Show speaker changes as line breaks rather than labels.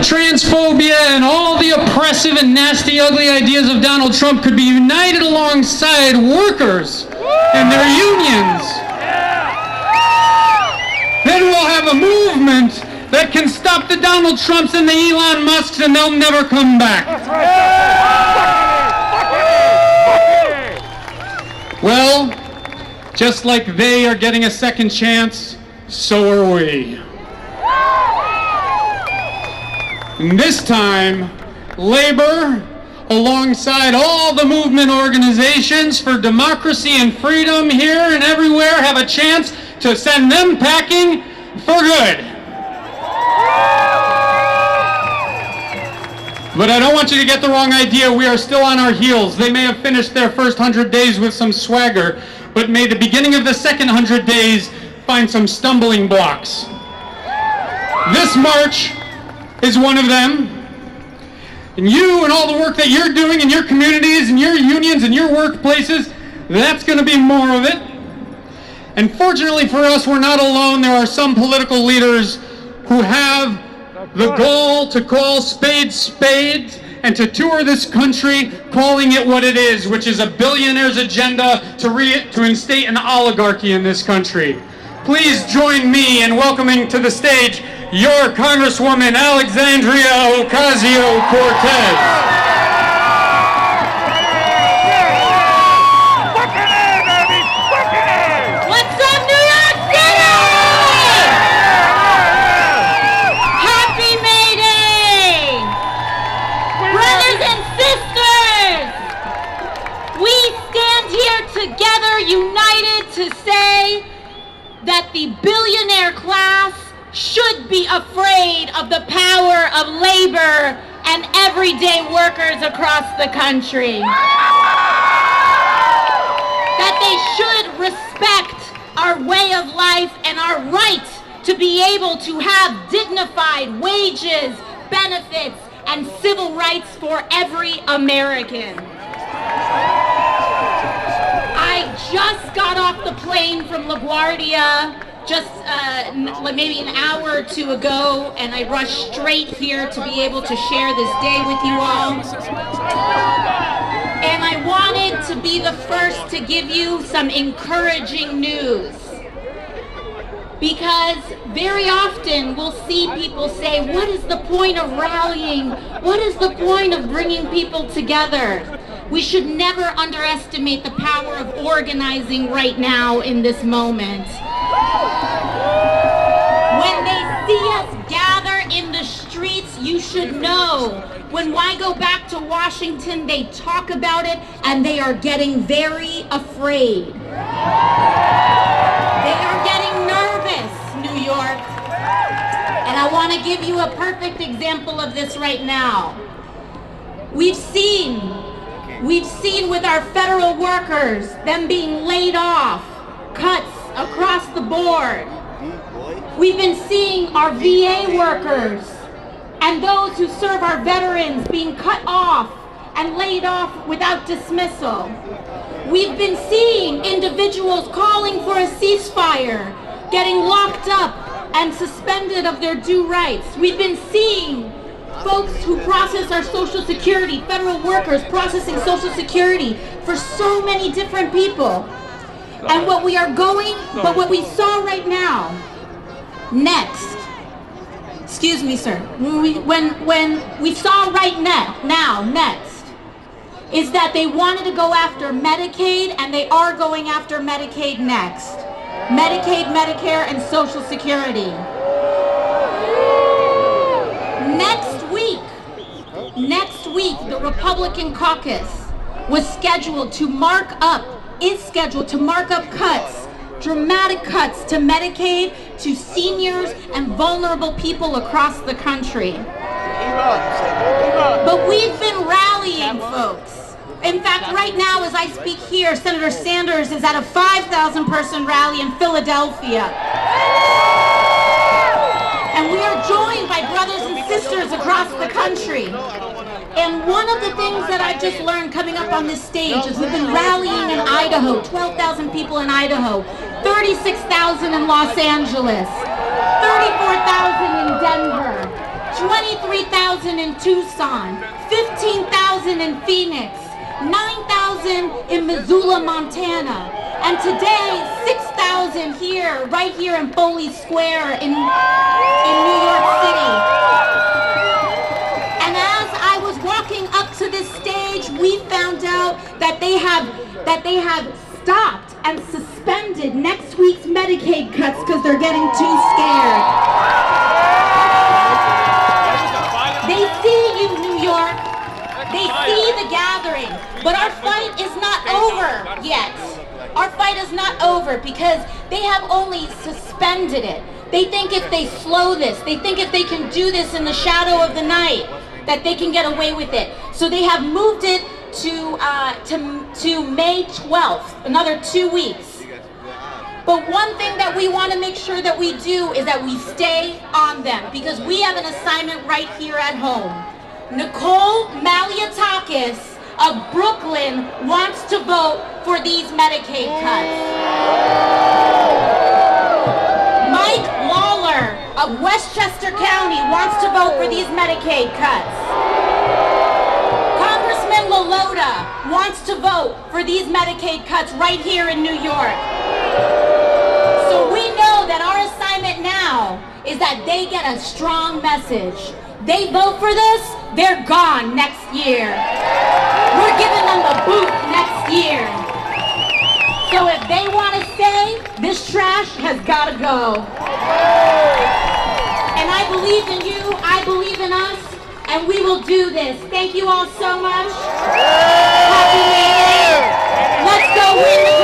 transphobia and all the oppressive and nasty, ugly ideas of Donald Trump could be united alongside workers and their unions, then we'll have a movement that can stop the Donald Trumps and the Elon Musks, and they'll never come back. Well, just like they are getting a second chance, so are we. And this time, labor, alongside all the movement organizations for democracy and freedom here and everywhere, have a chance to send them packing for good. But I don't want you to get the wrong idea. We are still on our heels. They may have finished their first 100 days with some swagger, but may the beginning of the second 100 days find some stumbling blocks. This march is one of them. And you and all the work that you're doing in your communities and your unions and your workplaces, that's going to be more of it. And fortunately for us, we're not alone. There are some political leaders who have the goal to call spades spades and to tour this country calling it what it is, which is a billionaire's agenda to instate an oligarchy in this country. Please join me in welcoming to the stage your Congresswoman Alexandria Ocasio-Cortez.
United to say that the billionaire class should be afraid of the power of labor and everyday workers across the country. That they should respect our way of life and our right to be able to have dignified wages, benefits, and civil rights for every American. I just got off the plane from LaGuardia just maybe an hour or two ago, and I rushed straight here to be able to share this day with you all. And I wanted to be the first to give you some encouraging news. Because very often we'll see people say, what is the point of rallying? What is the point of bringing people together? We should never underestimate the power of organizing right now in this moment. When they see us gather in the streets, you should know. When I go back to Washington, they talk about it and they are getting very afraid. They are getting nervous, New York. And I want to give you a perfect example of this right now. We've seen with our federal workers, them being laid off, cuts across the board. We've been seeing our VA workers and those who serve our veterans being cut off and laid off without dismissal. We've been seeing individuals calling for a ceasefire, getting locked up and suspended of their due rights. We've been seeing folks who process our Social Security, federal workers processing Social Security for so many different people. And what we saw right now, next, excuse me, sir, when we saw right now, next, is that they wanted to go after Medicaid, and they are going after Medicaid next. Medicaid, Medicare, and Social Security. Next week, the Republican caucus is scheduled to mark up cuts, dramatic cuts to Medicaid, to seniors and vulnerable people across the country. But we've been rallying, folks. In fact, right now, as I speak here, Senator Sanders is at a 5,000 person rally in Philadelphia. And we are joined by brothers and sisters across the country. And one of the things that I just learned coming up on this stage is we've been rallying in Idaho, 12,000 people in Idaho, 36,000 in Los Angeles, 34,000 in Denver, 23,000 in Tucson, 15,000 in Phoenix, 9,000 in Missoula, Montana, and today 6,000 here, right here in Foley Square in New York City. And as I was walking up to this stage, we found out that they have stopped and suspended next week's Medicaid cuts because they're getting too scared. They see you, New York. They see the gathering. But our fight is not over yet. Our fight is not over because they have only suspended it. They think if they slow this, they think if they can do this in the shadow of the night, that they can get away with it. So they have moved it to May 12th, another 2 weeks. But one thing that we want to make sure that we do is that we stay on them because we have an assignment right here at home. Nicole Malliotakis of Brooklyn wants to vote for these Medicaid cuts. Mike Lawler of Westchester County wants to vote for these Medicaid cuts. Congressman Lolota wants to vote for these Medicaid cuts right here in New York. So we know that our assignment now is that they get a strong message. They vote for this, they're gone next year. We're giving them the boot next year. So if they want to stay, this trash has got to go. And I believe in you, I believe in us, and we will do this. Thank you all so much. Happy May Day. Let's go win the